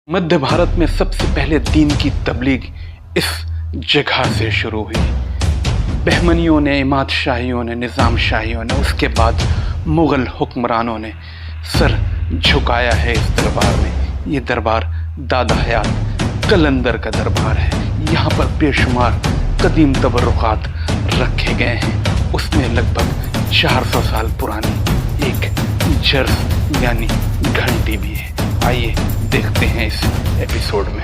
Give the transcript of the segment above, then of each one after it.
मध्य भारत में सबसे पहले दीन की तबलीग इस जगह से शुरू हुई। बहमनियों ने, इमाद शाहियों ने, निज़ाम शाहियों ने, उसके बाद मुग़ल हुक्मरानों ने सर झुकाया है इस दरबार में। ये दरबार दादा हयात कलंदर का दरबार है। यहाँ पर बेशुमार कदीम तबर्रुकात रखे गए हैं। उसमें लगभग 400 साल पुरानी एक जर्स यानी घंटी भी है। आइए देखते हैं इस एपिसोड में।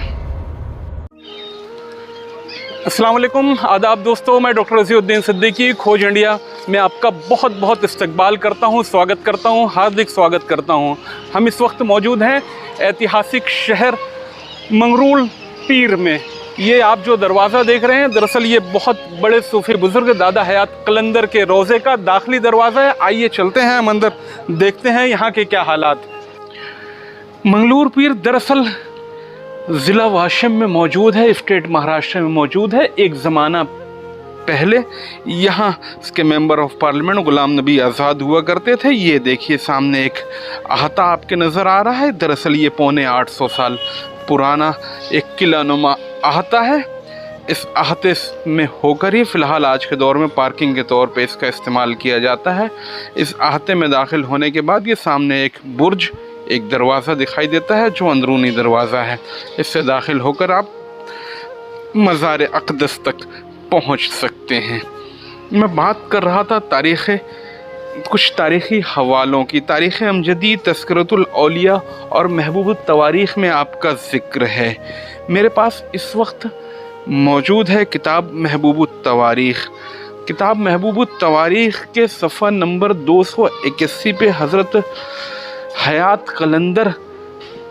अस्सलाम वालेकुम, आदाब दोस्तों। मैं डॉक्टर रज़ीउद्दीन सिद्दीकी, खोज इंडिया में आपका बहुत बहुत इस्तकबाल करता हूं, स्वागत करता हूं, हार्दिक स्वागत करता हूं। हम इस वक्त मौजूद हैं ऐतिहासिक शहर मंगरूल पीर में। ये आप जो दरवाज़ा देख रहे हैं, दरअसल ये बहुत बड़े सूफी बुज़ुर्ग दादा हयात कलंदर के रोज़े का दाखिली दरवाज़ा है। आइए चलते हैं हम अंदर, देखते हैं यहाँ के क्या हालात। मंगरूल पीर दरअसल ज़िला वाशिम में मौजूद है, स्टेट महाराष्ट्र में मौजूद है। एक ज़माना पहले यहाँ इसके member of parliament Ghulam Nabi Azad हुआ करते थे। ये देखिए सामने एक अहाता आपके नज़र आ रहा है। दरअसल ये पौने 800 साल पुराना एक किलानुमा अहाता है। इस अहाते में होकर ही फ़िलहाल आज के दौर में पार्किंग के तौर पे इसका इस्तेमाल किया जाता है। इस अहाते में दाखिल होने के बाद ये सामने एक बुर्ज, एक दरवाज़ा दिखाई देता है जो अंदरूनी दरवाज़ा है। इससे दाखिल होकर आप मज़ार अक़दस तक पहुंच सकते हैं। मैं बात कर रहा था कुछ तारीख़ी हवालों की। तारीख़ अमजदी, तज़किरतुल औलिया और महबूबुत तवारीख़ में आपका ज़िक्र है। मेरे पास इस वक्त मौजूद है किताब महबूबुत तवारीख़। किताब महबूबुत तवारीख़ के सफ़ा नंबर 281 पे हज़रत हयात कलंदर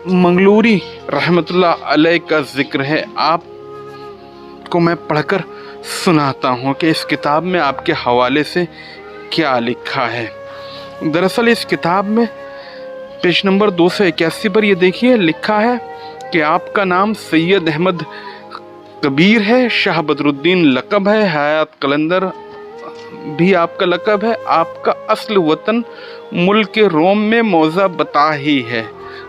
मंगलूरी रहमतुल्लाह अलैह का ज़िक्र है। आपको मैं पढ़कर सुनाता हूँ कि इस किताब में आपके हवाले से क्या लिखा है। दरअसल इस किताब में पेज नंबर 281 पर ये देखिए लिखा है कि आपका नाम सैयद अहमद कबीर है, शाह बदरुद्दीन लक़ब है, हयात कलंदर भी आपका लक़ब है। आपका असल वतन मुल्क रोम में मौज़ा बताही है।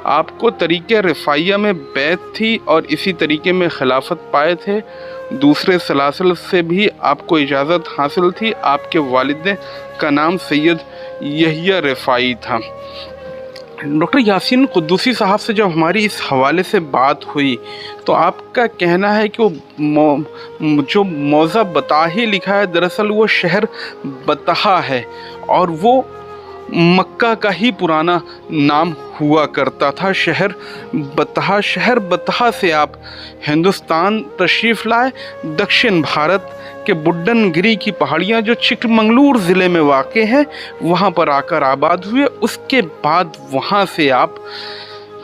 आपको तरीक़े रिफ़ाइया में बैत थी और इसी तरीक़े में खिलाफत पाए थे। दूसरे सलासल से भी आपको इजाज़त हासिल थी। आपके वालिद का नाम सैयद यहिया रिफ़ाई था। डॉक्टर यासीन कुद्दूसी साहब से जब हमारी इस हवाले से बात हुई तो आपका कहना है कि वो जो मौज़ा बताही लिखा है, दरअसल वो शहर बतहा है और वो मक्का का ही पुराना नाम हुआ करता था। शहर बतहा से आप हिंदुस्तान तशरीफ़ लाए। दक्षिण भारत के बुड्डनगिरी की पहाड़ियाँ जो चिकमंगलूर ज़िले में वाक़े हैं, वहाँ पर आकर आबाद हुए। उसके बाद वहाँ से आप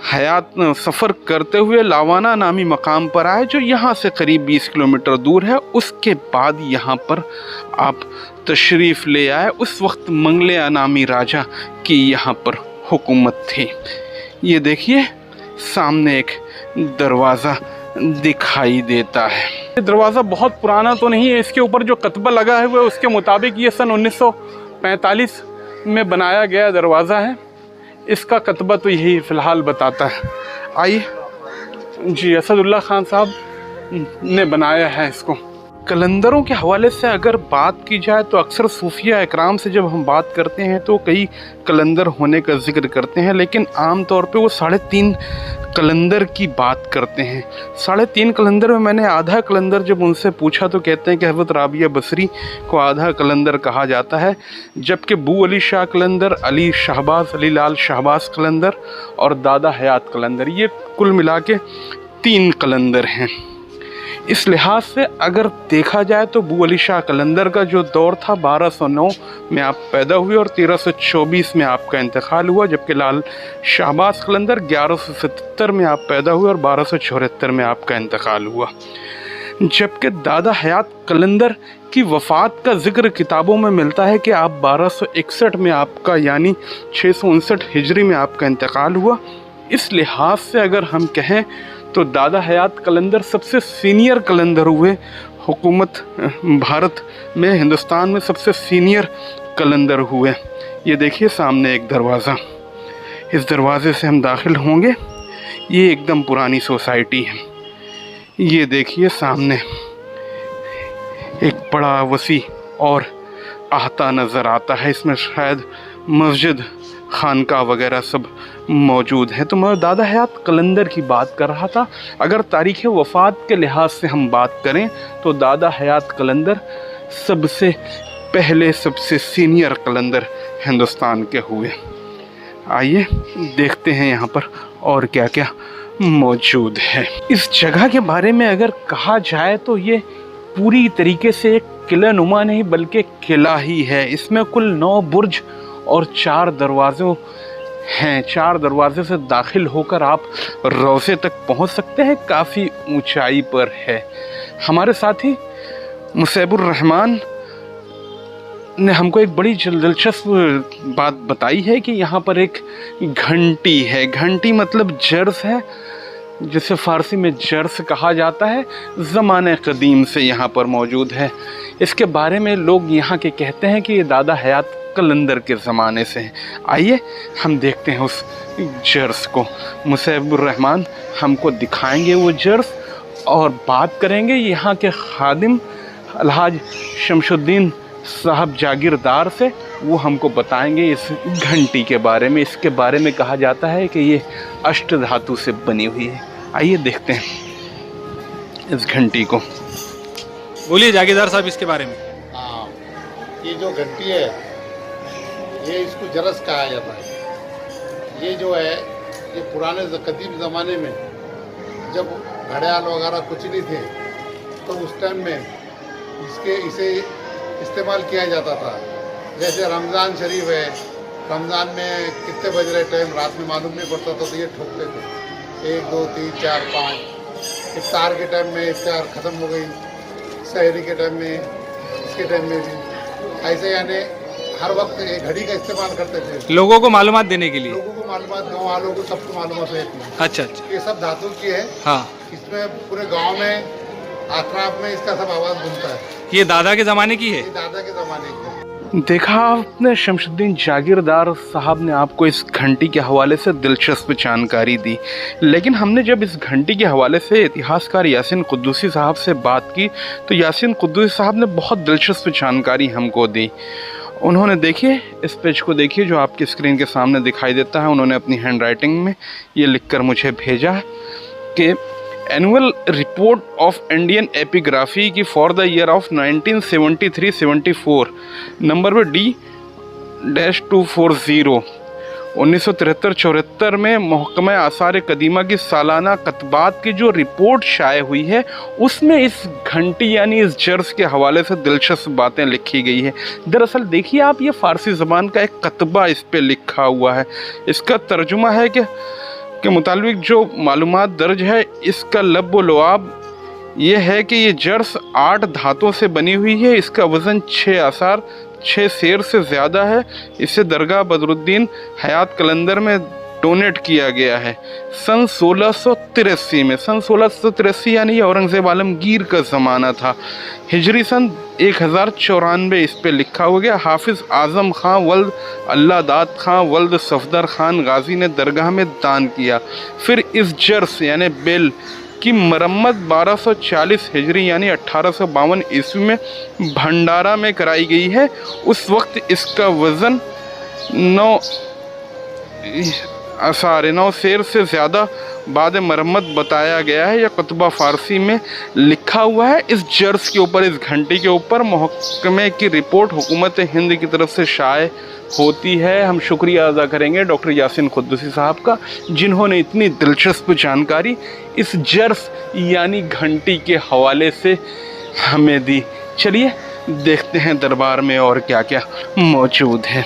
हयात सफ़र करते हुए लावाना नामी मकाम पर आए जो यहाँ से करीब 20 किलोमीटर दूर है। उसके बाद यहाँ पर आप तशरीफ़ ले आए। उस वक्त मंगलिया नामी राजा की यहाँ पर हुकूमत थी। ये देखिए सामने एक दरवाज़ा दिखाई देता है। ये दरवाज़ा बहुत पुराना तो नहीं है। इसके ऊपर जो कतबा लगा है वो उसके मुताबिक ये सन 1945 में बनाया गया दरवाज़ा है। इसका कतबा तो यही फ़िलहाल बताता है। आइए जी, असदुल्ला खान साहब ने बनाया है इसको। कलंदरों के हवाले से अगर बात की जाए तो अक्सर सूफिया इकराम से जब हम बात करते हैं तो कई कलंदर होने का जिक्र करते हैं, लेकिन आम तौर पे वो 3.5 कलंदर की बात करते हैं। 3.5 कलंदर में मैंने आधा कलंदर जब उनसे पूछा तो कहते हैं कि हज़रत राबिया बसरी को आधा कलंदर कहा जाता है, जबकि बू अली शाह कलंदर, अली शहबाज, अली लाल शहबाज कलंदर और दादा हयात कलंदर, ये कुल मिला के 3 कलंदर हैं। इस लिहाज से अगर देखा जाए तो बू अली शाह कलंदर का जो दौर था 1209 में आप पैदा हुए और 1324 में आपका इंतकाल हुआ, जबकि लाल शहबाज कलंदर 1177 में आप पैदा हुए और 1274 में आपका इंतकाल हुआ। जबकि दादा हयात कलंदर की वफ़ात का ज़िक्र किताबों में मिलता है कि आप 1261 में आपका यानी 659 हिजरी में आपका इंतकाल हुआ। इस लिहाज से अगर हम कहें तो दादा हयात कलंदर सबसे सीनियर कलंदर हुए। हुकूमत भारत में, हिंदुस्तान में सबसे सीनियर कलंदर हुए। ये देखिए सामने एक दरवाज़ा, इस दरवाज़े से हम दाखिल होंगे। ये एकदम पुरानी सोसाइटी है। ये देखिए सामने एक बड़ा वसी और आहता नज़र आता है। इसमें शायद मस्जिद, खानका वगैरह सब मौजूद है। तो मैं दादा हयात कलंदर की बात कर रहा था। अगर तारीख़ वफ़ात के लिहाज से हम बात करें तो दादा हयात कलंदर सबसे पहले, सबसे सीनियर कलंदर हिंदुस्तान के हुए। आइए देखते हैं यहाँ पर और क्या क्या मौजूद है। इस जगह के बारे में अगर कहा जाए तो ये पूरी तरीके से एक किला नुमा नहीं बल्कि किला ही है। इसमें कुल 9 बुर्ज और 4 दरवाज़ों हैं। 4 दरवाजे से दाखिल होकर आप रोज़े तक पहुंच सकते हैं। काफ़ी ऊंचाई पर है। हमारे साथी मुसैबुर रहमान ने हमको एक बड़ी दिलचस्प बात बताई है कि यहाँ पर एक घंटी है। घंटी मतलब जर्स है, जिसे फ़ारसी में जर्स कहा जाता है। ज़माने क़दीम से यहाँ पर मौजूद है। इसके बारे में लोग यहाँ के कहते हैं कि ये दादा हयात कलंदर के ज़माने से है। आइए हम देखते हैं उस जर्स को। मुसैबुर रहमान हमको दिखाएंगे वो जर्स और बात करेंगे यहाँ के खादिम अलहाज शमशुद्दीन साहब जागीरदार से। वो हमको बताएंगे इस घंटी के बारे में। इसके बारे में कहा जाता है कि ये अष्ट धातु से बनी हुई है। आइए देखते हैं इस घंटी को। बोलिए जागीरदार साहब इसके बारे में। हाँ, ये जो घंटी है ये इसको जरस कहा जाता है। ये जो है ये पुराने कदीम ज़माने में जब घड़ियाल वगैरह कुछ नहीं थे तो उस टाइम में इसे इस्तेमाल किया जाता था। जैसे रमज़ान शरीफ है, रमज़ान में कितने बज रहे टाइम रात में मालूम नहीं पड़ता था तो ये ठोकते थे 1 2 3 4 5। इफ्तार के टाइम में इफ्तार ख़त्म हो गई, सहरी के टाइम में, इसके टाइम में भी ऐसे, यानी हर वक्त ये घड़ी का इस्तेमाल करते थे लोगों को मालूमात देने के लिए। लोगों को मालूमात, गाँव वालों को सबको मालूमात रहती है। अच्छा अच्छा। ये सब धातु की है। हाँ, इसमें पूरे गांव में, अतराफ में इसका सब आवाज़ घूमता है। ये दादा के ज़माने की है। ये दादा के ज़माने की। देखा आपने, शमशुद्दीन जागीरदार साहब ने आपको इस घंटी के हवाले से दिलचस्प जानकारी दी। लेकिन हमने जब इस घंटी के हवाले से इतिहासकार यासीन कुद्दूसी साहब से बात की तो यासीन कुद्दूसी साहब ने बहुत दिलचस्प जानकारी हमको दी। उन्होंने, देखिए इस पेज को देखिए जो आपकी स्क्रीन के सामने दिखाई देता है। उन्होंने अपनी हैंड राइटिंग में ये लिखकर मुझे भेजा है कि annual report of Indian epigraphy की for the year of 1973-74 number पर D-240 1973-74 में महकमा आसार कदीमा की सालाना कतबात की जो रिपोर्ट शाये हुई है उसमें इस घंटी यानी इस जर्स के हवाले से दिलचस्प बातें लिखी गई है। दरअसल देखिए आप, ये फ़ारसी ज़बान का एक कतबा इस पे लिखा हुआ है। इसका तर्जुमा है कि के मुताबिक जो मालूमात दर्ज है, इसका लब व लुआब ये है कि ये जर्स 8 धातों से बनी हुई है। इसका वज़न 6 आसार 6 सेर से ज़्यादा है। इसे दरगाह बदरुद्दीन हयात कलंदर में डोनेट किया गया है सन 1683 में। सन 1683 यानी ये औरंगज़ेब आलमगीर का ज़माना था। हिजरी सन 1094 इस पे लिखा हो गया। हाफिज़ आज़म ख़ान वल्द अल्लाह दाद ख़ान वल्द सफदर ख़ान गाजी ने दरगाह में दान किया। फिर इस जर्स यानी बेल की मरम्मत 1240 हिजरी यानी 1852 ईस्वी में भंडारा में कराई गई है। उस वक्त इसका वज़न 9 सेर से ज़्यादा बाद मरम्मत बताया गया है। यह कुतबा फ़ारसी में लिखा हुआ है। इस जर्स के ऊपर, इस घंटी के ऊपर महकमे की रिपोर्ट हुकूमत हिंद की तरफ से शाये होती है। हम शुक्रिया अदा करेंगे डॉक्टर यासीन कुद्दूसी साहब का, जिन्होंने इतनी दिलचस्प जानकारी इस जर्स यानी घंटी के हवाले से हमें दी। चलिए देखते हैं दरबार में और क्या क्या मौजूद है।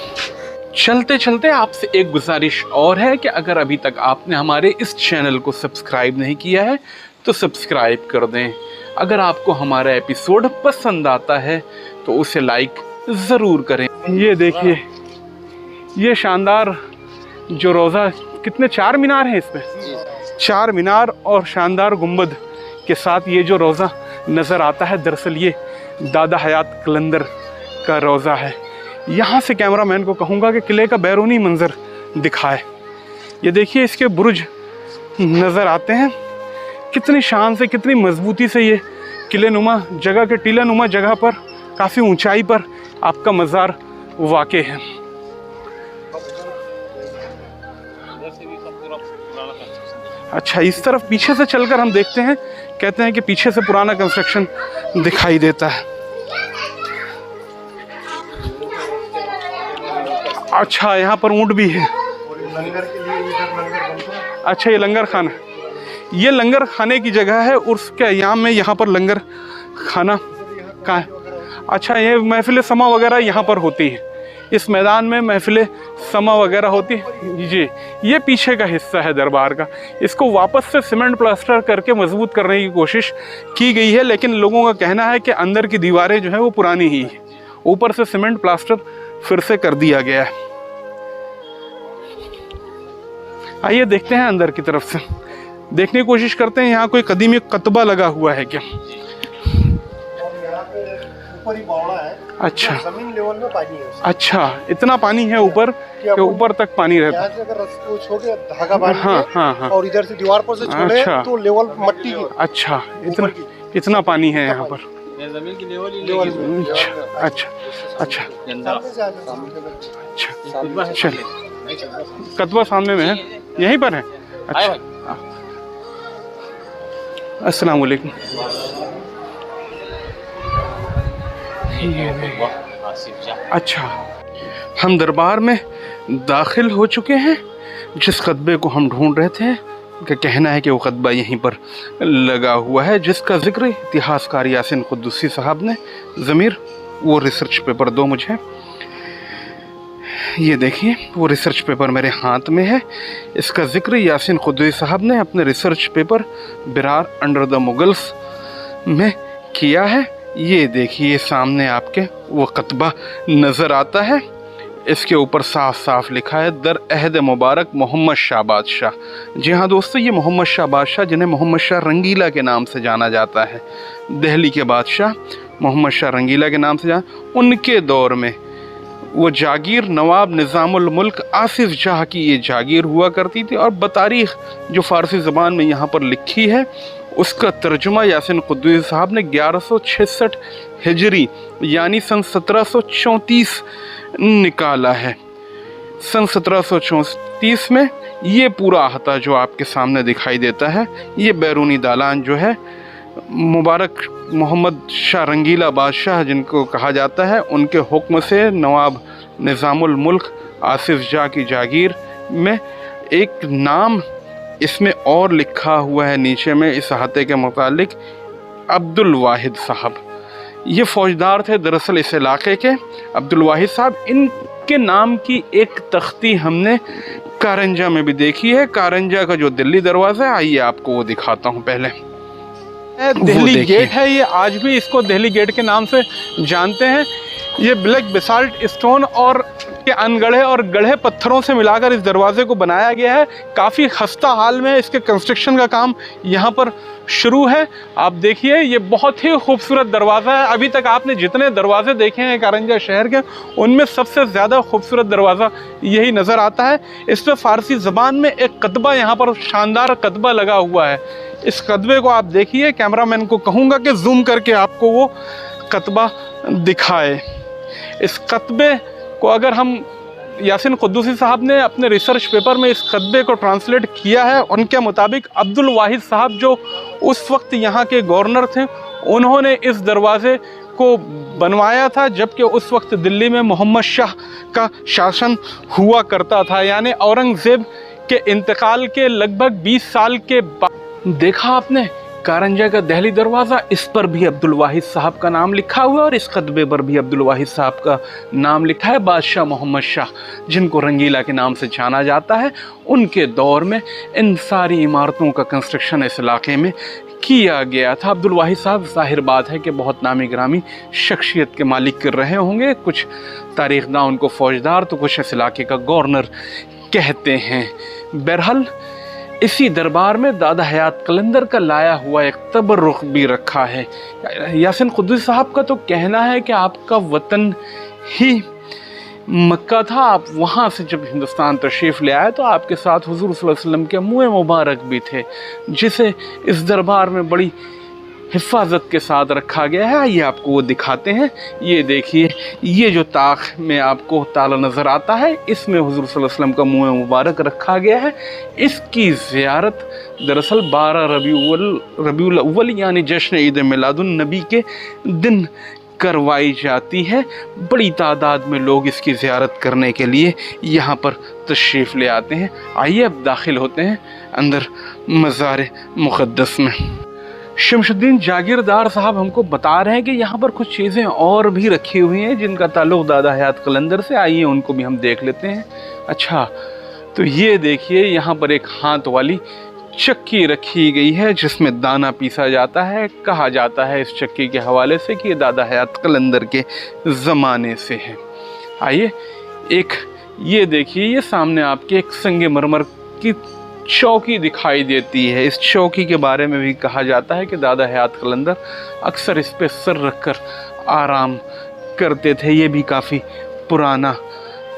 चलते चलते आपसे एक गुजारिश और है कि अगर अभी तक आपने हमारे इस चैनल को सब्सक्राइब नहीं किया है तो सब्सक्राइब कर दें। अगर आपको हमारा एपिसोड पसंद आता है तो उसे लाइक ज़रूर करें। ये देखिए, ये शानदार जो रोज़ा, कितने 4 मीनार हैं इसमें, 4 मीनार और शानदार गुंबद के साथ ये जो रोज़ा नज़र आता है, दरअसल ये दादा हयात कलंदर का रोज़ा है। यहाँ से कैमरामैन को कहूँगा कि किले का बैरूनी मंज़र दिखाए। ये देखिए, इसके बुर्ज नज़र आते हैं। कितनी शान से, कितनी मजबूती से ये किले नुमा जगह के, टीला नुमा जगह पर काफ़ी ऊंचाई पर आपका मज़ार वाक़ है। अच्छा, इस तरफ पीछे से चलकर हम देखते हैं, कहते हैं कि पीछे से पुराना कंस्ट्रक्शन दिखाई देता है। अच्छा, यहाँ पर ऊँट भी है। अच्छा, ये लंगर खाना, ये लंगर खाने की जगह है उर्स के अय्याम में यहाँ पर लंगर खाना का है। अच्छा, ये महफिल समा वगैरह यहाँ पर होती है, इस मैदान में महफिल समा वगैरह होती है जी। ये पीछे का हिस्सा है दरबार का। इसको वापस से सीमेंट प्लास्टर करके मजबूत करने की कोशिश की गई है, लेकिन लोगों का कहना है कि अंदर की दीवारें जो है वो पुरानी ही है, ऊपर से सीमेंट प्लास्टर फिर से कर दिया गया है। आइए देखते हैं अंदर की तरफ से, देखने की कोशिश करते हैं यहाँ कोई कदीमी कतबा लगा हुआ है क्या। ऊपर ही बावड़ा है। अच्छा, जमीन लेवल में पानी है। अच्छा, इतना पानी है ऊपर कि ऊपर तक पानी रहता है। यहाँ से अगर वो छोड़े धागा बांध हाँ, के हाँ, हाँ। और इधर से दीवार पर से छोड़े अच्छा। तो लेवल मट्टी की। अच्छा, इतना पानी है यहाँ पर। जमीन की लेवल अच्छा, अच्छा, अच्छा, कतबा सामने में है, यहीं पर है। अच्छा, अस्सलाम वालेकुम। अच्छा, हम दरबार में दाखिल हो चुके हैं। जिस कतबे को हम ढूंढ रहे थे, का कहना है कि वो कतबा यहीं पर लगा हुआ है, जिसका जिक्र इतिहासकार यासिन कुद्दुसी साहब ने। ज़मीर, वो रिसर्च पेपर दो मुझे। ये देखिए, वो रिसर्च पेपर मेरे हाथ में है। इसका जिक्र यासिन कुद्दुसी साहब ने अपने रिसर्च पेपर बिरार अंडर द मुगल्स में किया है। ये देखिए, सामने आपके वो कतबा नज़र आता है। इसके ऊपर साफ साफ लिखा है, दर अहद मुबारक मोहम्मद शाह बादशाह। जी हाँ दोस्तों, ये मोहम्मद शाह बादशाह, जिन्हें मोहम्मद शाह रंगीला के नाम से जाना जाता है, दिल्ली के बादशाह मोहम्मद शाह रंगीला के नाम से उनके दौर में वो जागीर नवाब निज़ामुल मुल्क आसिफ शाह की ये जागीर हुआ करती थी। और बतारीख जो फ़ारसी ज़बान में यहाँ पर लिखी है, उसका तर्जुमा यासिन कुद्दुसी साहब ने 1166 हिजरी यानी सन 1734 निकाला है। सन 1734 में ये पूरा अहाता जो आपके सामने दिखाई देता है, ये बैरूनी दालान जो है, मुबारक मोहम्मद शाह रंगीला बादशाह जिनको कहा जाता है, उनके हुक्म से नवाब निज़ामुल मुल्क आसिफ शाह की जागीर में एक नाम इसमें और लिखा हुआ है नीचे में इस अहाते के मुतालिक, अब्दुल वाहिद साहब। ये फौजदार थे दरअसल इस इलाके के, अब्दुल वाहिद साहब। इनके नाम की एक तख्ती हमने कारंजा में भी देखी है। कारंजा का जो दिल्ली दरवाज़ा है, आइए आपको वो दिखाता हूँ। पहले दिल्ली गेट है, ये आज भी इसको दिल्ली गेट के नाम से जानते हैं। ये ब्लैक बेसाल्ट स्टोन और के अनगढ़े और गढ़े पत्थरों से मिलाकर इस दरवाजे को बनाया गया है। काफ़ी खस्ता हाल में इसके कंस्ट्रक्शन का काम यहाँ पर शुरू है। आप देखिए, ये बहुत ही खूबसूरत दरवाज़ा है। अभी तक आपने जितने दरवाजे देखे हैं कारंजा शहर के, उनमें सबसे ज़्यादा खूबसूरत दरवाज़ा यही नज़र आता है। इस पर फ़ारसी ज़बान में एक कतबा यहाँ पर शानदार कतबा लगा हुआ है। इस कतबे को आप देखिए, कैमरामैन को कहूँगा कि जूम करके आपको वो कतबा दिखाए। इस कतबे को अगर हम, यासिन कुद्दुसी साहब ने अपने रिसर्च पेपर में इस कतबे को ट्रांसलेट किया है। उनके मुताबिक अब्दुल वाहिद साहब जो उस वक्त यहाँ के गवर्नर थे, उन्होंने इस दरवाज़े को बनवाया था जबकि उस वक्त दिल्ली में मोहम्मद शाह का शासन हुआ करता था, यानी औरंगज़ेब के इंतकाल के लगभग 20 साल के बाद। देखा आपने कारंजा का दहली दरवाज़ा, इस पर भी अब्दुल वाहिद साहब का नाम लिखा हुआ है और इस कतबे पर भी अब्दुल वाहिद साहब का नाम लिखा है। बादशाह मोहम्मद शाह, जिनको रंगीला के नाम से जाना जाता है, उनके दौर में इन सारी इमारतों का कंस्ट्रक्शन इस इलाके में किया गया था। अब्दुल वाहिद साहब, जाहिर बात है कि बहुत नामी ग्रामी शख्सियत के मालिक कर रहे होंगे। कुछ तारीखदां उनको फौजदार तो कुछ इस इलाके का गवर्नर कहते हैं। बहरहाल इसी दरबार में दादा हयात कलंदर का लाया हुआ एक तबरुख भी रखा है। यासिन कुद्दुसी साहब का तो कहना है कि आपका वतन ही मक्का था, आप वहाँ से जब हिंदुस्तान तशरीफ़ ले आए तो आपके साथ हुज़ूर सल्लल्लाहु अलैहि वसल्लम के मुँह मुबारक भी थे, जिसे इस दरबार में बड़ी हिफाजत के साथ रखा गया है। आइए आपको वो दिखाते हैं। ये देखिए, ये जो ताख में आपको ताला नज़र आता है, इसमें हुज़ूर सल्लल्लाहु अलैहि वसल्लम का मुँह मुबारक रखा गया है। इसकी ज़ियारत दरअसल 12 रबीउल अव्वल यानी जश्न ईद मिलादुन नबी के दिन करवाई जाती है। बड़ी तादाद में लोग इसकी ज़ियारत करने के लिए यहाँ पर तशरीफ़ ले आते हैं। आइए अब दाखिल होते हैं अंदर मज़ार मुक़द्दस में। शमशुद्दीन जागीरदार साहब हमको बता रहे हैं कि यहाँ पर कुछ चीज़ें और भी रखी हुई हैं जिनका ताल्लुक़ दादा हयात कलंदर से। आइए उनको भी हम देख लेते हैं। अच्छा, तो ये देखिए, यहाँ पर एक हाथ वाली चक्की रखी गई है जिसमें दाना पीसा जाता है। कहा जाता है इस चक्की के हवाले से कि ये दादा हयात कलंदर के ज़माने से है। आइए, एक ये देखिए, ये सामने आपके एक संगे मरमर की चौकी दिखाई देती है। इस चौकी के बारे में भी कहा जाता है कि दादा हयात कलंदर अक्सर इस पे सर रखकर आराम करते थे। ये भी काफ़ी पुराना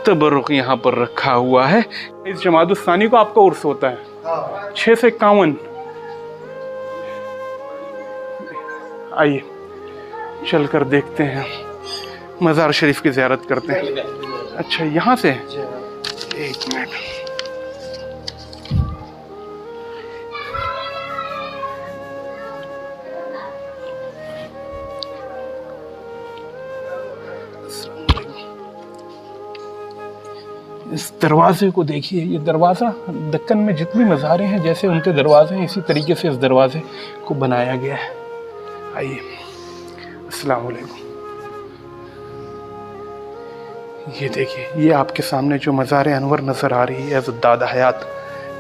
तबरुक यहाँ पर रखा हुआ है। इस जमादुस्तानी को आपका उर्स होता है 6 से 51। आइए चल कर देखते हैं, मज़ार शरीफ की ज़ियारत करते हैं। अच्छा, यहाँ से एक मिनट। इस दरवाजे को देखिए, ये दरवाज़ा दक्कन में जितनी मज़ारें हैं जैसे उनके दरवाजे हैं, इसी तरीके से इस दरवाजे को बनाया गया है। आइए, अस्सलाम वालेकुम। ये देखिए, ये आपके सामने जो मज़ार अनवर नज़र आ रही है, दादा हयात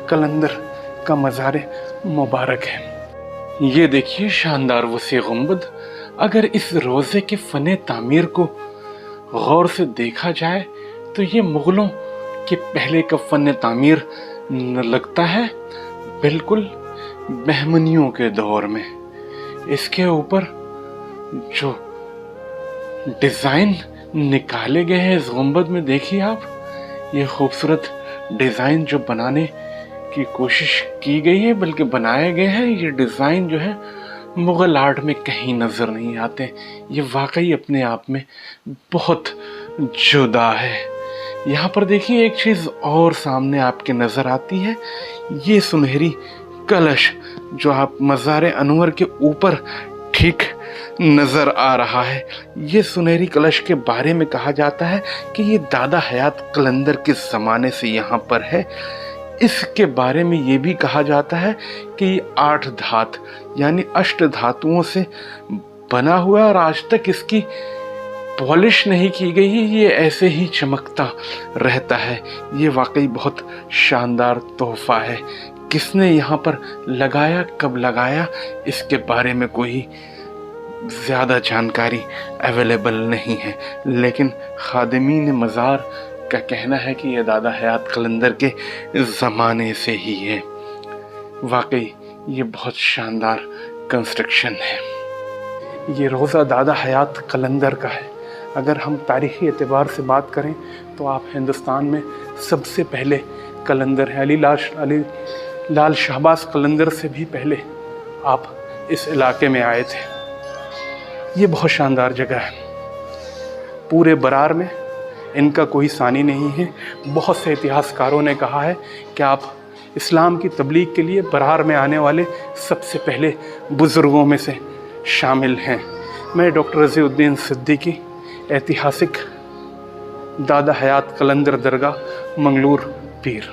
कलंदर का मज़ार मुबारक है। ये देखिए, शानदार वसी गुंबद। अगर इस रोज़े के फ़न तामीर को गौर से देखा जाए तो ये मुग़लों के पहले का फ़न तामीर लगता है, बिल्कुल बहमनियों के दौर में। इसके ऊपर जो डिज़ाइन निकाले गए हैं इस गुंबद में, देखिए आप, ये खूबसूरत डिज़ाइन जो बनाने की कोशिश की गई है, बल्कि बनाए गए हैं, ये डिज़ाइन जो है मुग़ल आर्ट में कहीं नज़र नहीं आते। ये वाकई अपने आप में बहुत जुदा है। यहाँ पर देखिए, एक चीज़ और सामने आपके नज़र आती है, ये सुनहरी कलश जो आप मज़ार अनवर के ऊपर ठीक नज़र आ रहा है। ये सुनहरी कलश के बारे में कहा जाता है कि ये दादा हयात कलंदर के ज़माने से यहाँ पर है। इसके बारे में ये भी कहा जाता है कि ये 8 धात यानी अष्ट धातुओं से बना हुआ है और आज तक इसकी पॉलिश नहीं की गई है, ये ऐसे ही चमकता रहता है। ये वाकई बहुत शानदार तोहफ़ा है। किसने यहाँ पर लगाया, कब लगाया, इसके बारे में कोई ज़्यादा जानकारी अवेलेबल नहीं है, लेकिन खादिमीन मज़ार का कहना है कि यह दादा हयात कलंदर के ज़माने से ही है। वाकई ये बहुत शानदार कंस्ट्रक्शन है। ये रोज़ा दादा हयात कलंदर का है। अगर हम तारीख़ी एतबार से बात करें तो आप हिंदुस्तान में सबसे पहले कलंदर हैं। अली लाल शहबाज कलंदर से भी पहले आप इस इलाके में आए थे। ये बहुत शानदार जगह है। पूरे बरार में इनका कोई सानी नहीं है। बहुत से इतिहासकारों ने कहा है कि आप इस्लाम की तबलीग के लिए बरार में आने वाले सबसे पहले बुज़ुर्गों में से शामिल हैं। मैं डॉक्टर रज़ीउद्दीन सिद्दीकी, ऐतिहासिक दादा हयात कलंदर दरगाह, मंगलूर, पीर।